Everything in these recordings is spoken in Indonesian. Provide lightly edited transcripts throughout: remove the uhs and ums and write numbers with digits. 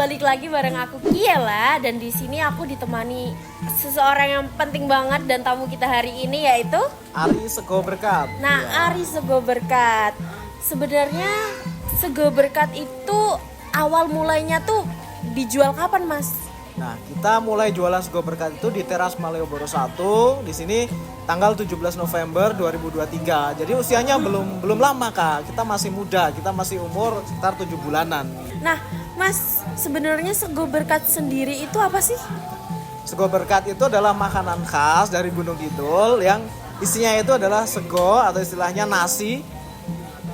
balik lagi bareng aku Kiela, dan di sini aku ditemani seseorang yang penting banget dan tamu kita hari ini, yaitu Ari Sego Berkat. Nah, Ya. Ari Sego Berkat. Sebenarnya Sego Berkat itu awal mulainya tuh dijual kapan, Mas? Nah, kita mulai jualan Sego Berkat itu di Teras Malioboro 1 di sini tanggal 17 November 2023. Jadi usianya belum lama, Kak. Kita masih muda, kita masih umur sekitar 7 bulanan. Nah, Mas, sebenarnya Sego Berkat sendiri itu apa sih? Sego Berkat itu adalah makanan khas dari Gunung Kidul yang isinya itu adalah sego atau istilahnya nasi.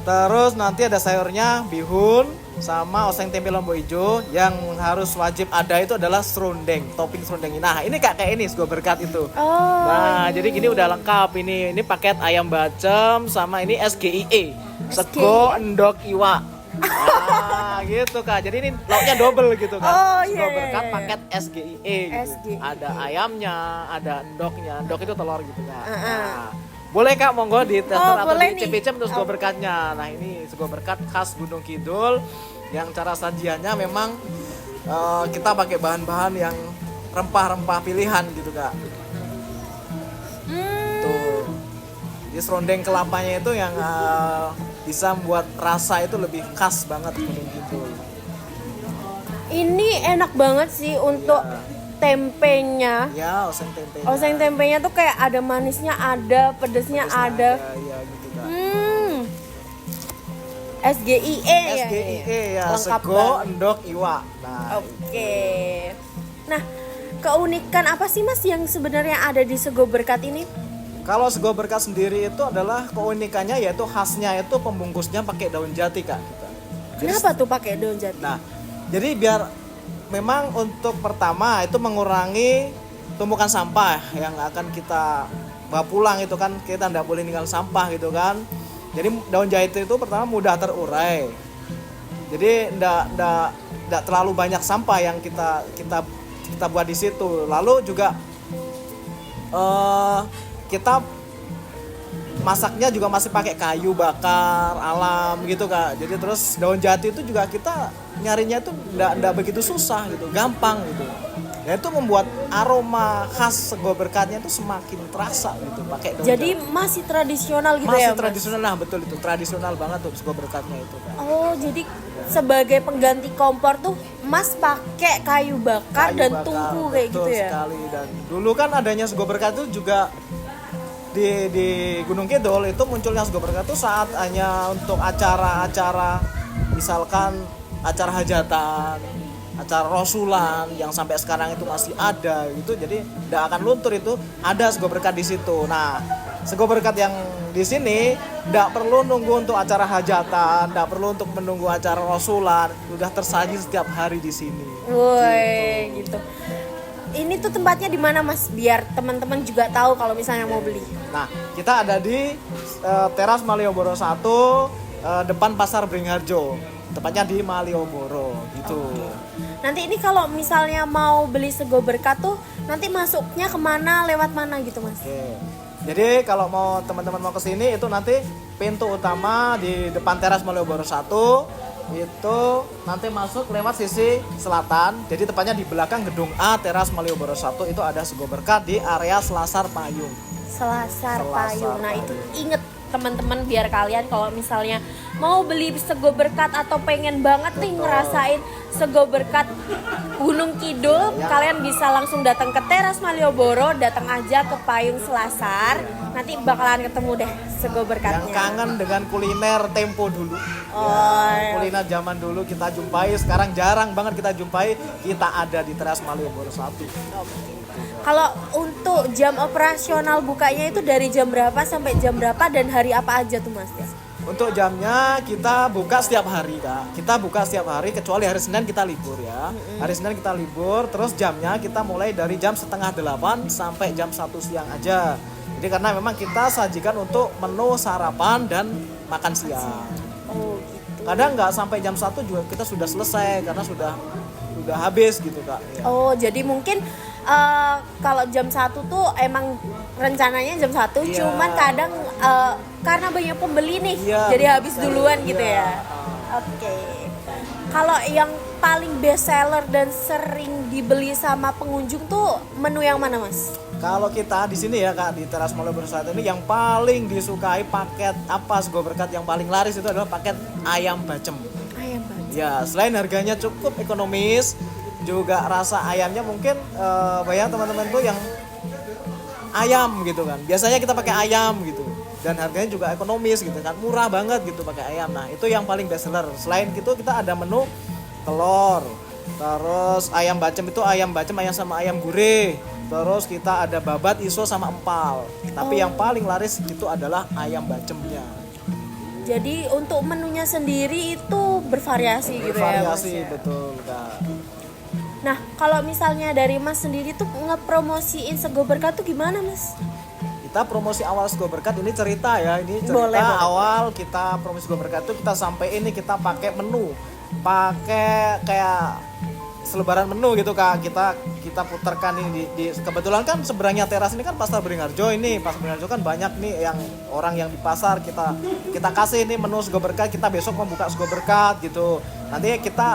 Terus nanti ada sayurnya bihun sama oseng tempe lombok hijau, yang harus wajib ada itu adalah serundeng, topping serundeng. Nah, ini kayak ini Sego Berkat itu. Oh. Nah, jadi gini udah lengkap ini. Ini paket ayam bacem sama ini SGIE. Sego endok iwa. Nah, gitu Kak. Jadi ini lauknya double gitu kan. Oh, Sego iya, Berkat iya. paket SGIE gitu. SGIE. Ada ayamnya, ada endoknya. Endok itu telur gitu Kak. Nah, boleh Kak, monggo dites atau boleh nih. dicicip untuk Sego Berkatnya. Nah, ini Sego Berkat khas Gunung Kidul yang cara sajiannya memang kita pakai bahan-bahan yang rempah-rempah pilihan gitu Kak. Tuh. Di serundeng kelapanya itu yang bisa membuat rasa itu lebih khas banget Gunung Kidul. Ini enak banget sih untuk tempenya. Ya, oseng tempenya. Oseng tempenya tuh kayak ada manisnya, ada pedesnya, ada. Ya, gitu Kak. SGIE ya. SGIE ya, Lengkap sego banget. endok iwa. Nah, Oke. Nah, keunikan apa sih Mas yang sebenarnya ada di Sego Berkat ini? kalau Sego Berkat sendiri itu adalah keunikannya yaitu khasnya itu pembungkusnya pakai daun jati Kak. Jadi, Kenapa tuh pakai daun jati? nah, jadi biar memang untuk pertama itu mengurangi tumpukan sampah yang akan kita bawa pulang itu kan, kita tidak boleh tinggal sampah gitu kan. Jadi daun jati itu pertama mudah terurai. Jadi tidak terlalu banyak sampah yang kita buat di situ. Lalu juga kita masaknya juga masih pakai kayu bakar alam gitu Kak. Jadi terus daun jati itu juga kita nyarinya itu enggak begitu susah gitu, gampang gitu. Dan itu membuat aroma khas Sego Berkatnya itu semakin terasa gitu pakai daun Jadi jati. masih tradisional gitu Masih ya, Mas? tradisional, nah betul itu tradisional banget tuh Sego Berkatnya itu Kak. Oh, jadi sebagai pengganti kompor tuh Mas pakai kayu bakar Kayu dan bakar, tungku kayak betul gitu ya? sekali. Dan dulu kan adanya Sego Berkat itu juga di Gunung Kidul itu munculnya Sego Berkat itu saat hanya untuk acara-acara, misalkan acara hajatan, acara rasulan yang sampai sekarang itu masih ada gitu. Jadi tidak akan luntur itu ada Sego Berkat di situ. Nah, Sego Berkat yang di sini tidak perlu nunggu untuk acara hajatan, tidak perlu untuk menunggu acara rasulan, sudah tersaji setiap hari di sini. Woi, gitu. Ini tuh tempatnya di mana Mas? Biar teman-teman juga tahu kalau misalnya mau beli. Nah, kita ada di Teras Malioboro 1 depan Pasar Beringharjo. Tepatnya di Malioboro gitu. Nanti ini kalau misalnya mau beli Sego Berkat tuh nanti masuknya kemana, lewat mana gitu Mas? Oke. Jadi kalau mau teman-teman mau ke sini itu nanti pintu utama di depan Teras Malioboro 1 itu nanti masuk lewat sisi selatan. Jadi tepatnya di belakang gedung A Teras Malioboro 1 itu ada Sego Berkat di area Selasar Payung. Selasar Selasar Payung. Nah, itu Payung. inget teman-teman biar kalian kalau misalnya mau beli Sego Berkat atau pengen banget nih ngerasain Sego Berkat Gunung Kidul, kalian bisa langsung datang ke Teras Malioboro, datang aja ke Payung Selasar. Nanti bakalan ketemu deh Sego Yang Berkatnya. kangen dengan kuliner tempo dulu. Oh, Kuliner zaman dulu kita jumpai, sekarang jarang banget kita jumpai. Kita ada di Teras Malioboro 1. kalau untuk jam operasional bukanya itu dari jam berapa sampai jam berapa dan hari apa aja tuh Mas? Untuk jamnya kita buka setiap hari Kak. Kita buka setiap hari kecuali hari Senin kita libur ya. Hari Senin kita libur, terus jamnya kita mulai dari jam 7:30 sampai jam 1 siang aja. Jadi karena memang kita sajikan untuk menu sarapan dan makan siang. Oh gitu. Kadang nggak sampai jam 1 juga kita sudah selesai karena sudah habis gitu Kak. Ya. Oh, jadi mungkin kalau jam 1 tuh emang rencananya jam 1, Iya. cuman kadang karena banyak pembeli nih, Iya, jadi habis duluan gitu iya. ya. Oke. Kalau yang paling best seller dan sering dibeli sama pengunjung tuh menu yang mana, Mas? Kalau kita di sini ya Kak, di Teras Malioboro 1 ini yang paling disukai paket apa sego berkat yang paling laris itu adalah paket ayam bacem. Ayam bacem. Ya, selain harganya cukup ekonomis, juga rasa ayamnya mungkin banyak teman-teman tuh yang ayam gitu kan. Biasanya kita pakai ayam gitu. Dan harganya juga ekonomis gitu kan, murah banget gitu pakai ayam. Nah, itu yang paling best seller. Selain itu kita ada menu telur. Terus ayam bacem itu ayam bacem ayam sama ayam gurih. Terus kita ada babat, iso sama empal. Tapi yang paling laris itu adalah ayam bacemnya. Jadi untuk menunya sendiri itu bervariasi gitu ya, Mas? Variasi Ya? betul Kak. Nah, kalau misalnya dari Mas sendiri tuh ngepromosiin sego berkat tuh gimana, Mas? Kita promosi awal sego berkat ini cerita ya, ini cerita Boleh. awal kita promosi sego berkat itu kita sampai ini kita pakai menu, pakai kayak selebaran menu gitu Kak. Kita putarkan ini di kebetulan kan seberangnya teras ini kan Pasar Beringharjo ini. Pasar Beringharjo kan banyak nih yang orang yang di pasar, kita kasih ini menu sego berkat, kita besok membuka sego berkat gitu. Nanti kita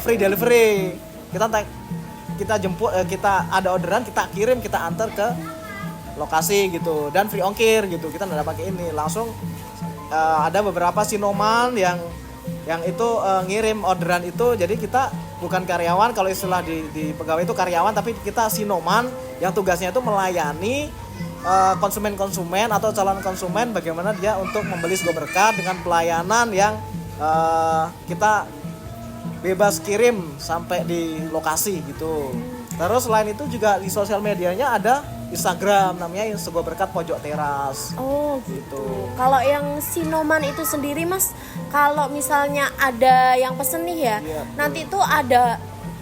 free delivery. Kita jemput, kita ada orderan, kita kirim, kita antar ke lokasi gitu, dan free ongkir gitu. Kita nggak pakai ini langsung. Ada beberapa sinoman yang itu ngirim orderan itu, jadi kita bukan karyawan, kalau istilah di pegawai itu karyawan, tapi kita sinoman yang tugasnya itu melayani konsumen-konsumen atau calon konsumen bagaimana dia untuk membeli sego berkat dengan pelayanan yang kita bebas kirim sampai di lokasi gitu. Terus selain itu juga di sosial medianya ada Instagram namanya Sego Berkat Pojok Teras. Oh gitu. Kalau yang sinoman itu sendiri, Mas, kalau misalnya ada yang pesen nih ya, Iya, nanti tuh ada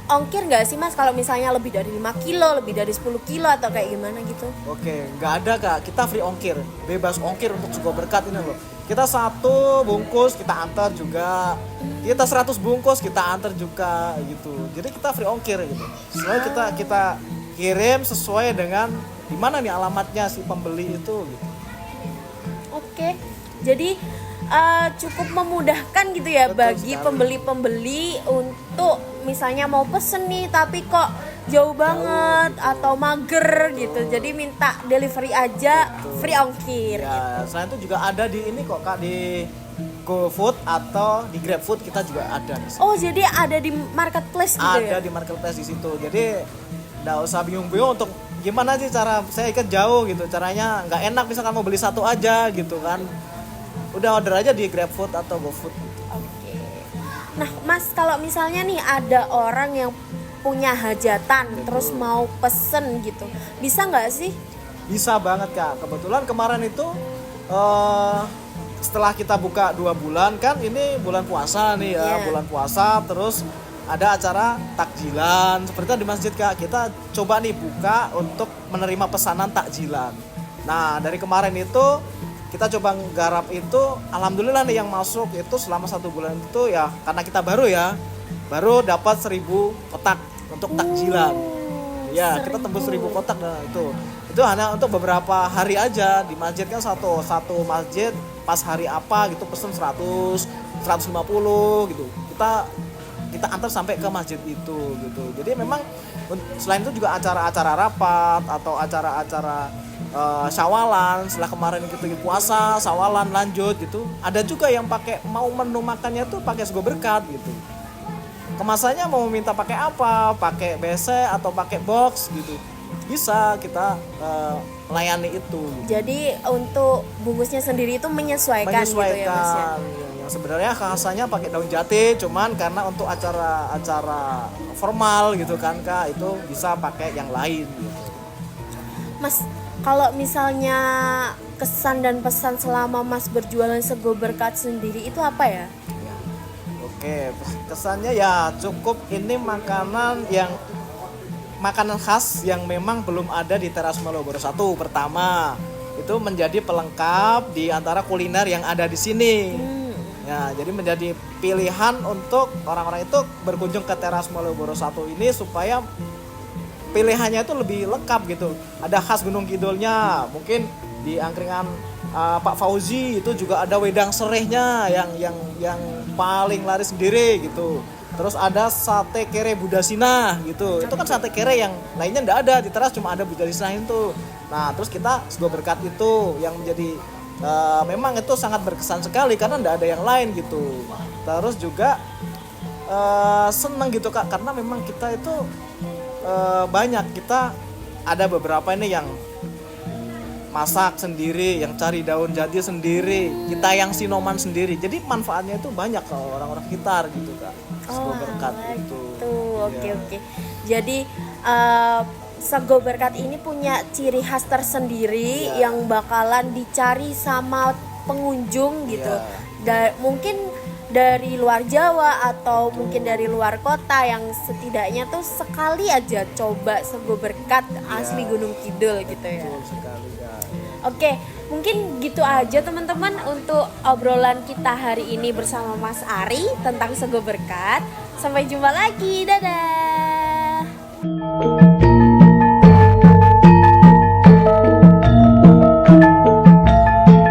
ongkir nggak sih, Mas? Kalau misalnya lebih dari 5 kilo, lebih dari 10 kilo atau kayak gimana gitu? Oke, nggak ada Kak, kita free ongkir, bebas ongkir untuk Sego Berkat ini loh. Kita 1 bungkus kita antar juga, kita 100 bungkus kita antar juga gitu. Jadi kita free ongkir gitu. Selalu kita kirim sesuai dengan di mana nih alamatnya si pembeli itu gitu. Oke. Jadi cukup memudahkan gitu ya. Betul bagi sekali. pembeli-pembeli untuk misalnya mau pesen nih tapi kok jauh banget atau mager gitu. Jadi minta delivery aja, free ongkir. Ya, selain itu juga ada di ini kok Kak, di GoFood atau di GrabFood kita juga ada di situ. Oh, jadi ada di marketplace gitu Ada ya? di marketplace di situ. Jadi nggak usah bingung-bingung untuk gimana sih cara saya ikat jauh gitu. Caranya nggak enak misalkan mau beli satu aja gitu kan. Udah order aja di GrabFood atau GoFood. Oke. Nah, Mas, kalau misalnya nih ada orang yang punya hajatan terus mau pesen gitu, bisa nggak sih? Bisa banget Kak. Kebetulan kemarin itu setelah kita buka 2 bulan kan, ini bulan puasa nih ya, Iya. bulan puasa, terus ada acara takjilan seperti itu di masjid Kak. Kita coba nih buka untuk menerima pesanan takjilan. Nah, dari kemarin itu kita coba garap itu, alhamdulillah nih yang masuk itu selama 1 bulan itu ya, karena kita baru dapat 1000 kotak untuk takjilan. Ya, kita tembus 1000 kotak. Nah, itu hanya untuk beberapa hari aja di masjid kan, satu masjid pas hari apa gitu pesen 100, 150 gitu. Kita antar sampai ke masjid itu gitu. Jadi memang selain itu juga acara-acara rapat atau acara-acara syawalan, setelah kemarin kita puasa, syawalan lanjut gitu. Ada juga yang pakai mau menu makannya tuh pakai sego berkat gitu. Kemasannya mau minta pakai apa, pakai BC atau pakai box gitu, bisa kita layani itu. Jadi untuk bungkusnya sendiri itu menyesuaikan gitu ya, Mas ya? Yang sebenarnya khasannya pakai daun jati, cuman karena untuk acara formal gitu kan Kak, itu bisa pakai yang lain gitu. Mas, kalau misalnya kesan dan pesan selama Mas berjualan sego berkat sendiri itu apa ya? Oke, kesannya ya cukup ini makanan khas yang memang belum ada di Teras Malioboro 1. Pertama, itu menjadi pelengkap di antara kuliner yang ada di sini. Ya, jadi menjadi pilihan untuk orang-orang itu berkunjung ke Teras Malioboro 1 ini supaya pilihannya itu lebih lengkap gitu. Ada khas Gunung Kidulnya, mungkin di angkringan Pak Fauzi itu juga ada wedang serehnya yang paling laris sendiri gitu. Terus ada sate kere Budasina gitu. Itu kan sate kere yang lainnya enggak ada di teras, cuma ada Budasina itu. Nah, terus kita sego berkat itu yang menjadi memang itu sangat berkesan sekali karena enggak ada yang lain gitu. Terus juga senang gitu Kak, karena memang kita itu banyak, kita ada beberapa ini yang masak sendiri, yang cari daun jati sendiri, kita yang sinoman sendiri. Jadi manfaatnya itu banyak ke orang-orang sekitar gitu Kak. Sego berkat itu. Oke. Jadi sego berkat ini punya ciri khas tersendiri yang bakalan dicari sama pengunjung gitu. Mungkin dari luar Jawa atau mungkin dari luar kota yang setidaknya tuh sekali aja coba sego berkat asli Gunung Kidul gitu ya. Betul sekali ya. Oke, mungkin gitu aja teman-teman untuk obrolan kita hari ini bersama Mas Ari tentang sego berkat. Sampai jumpa lagi, dadah.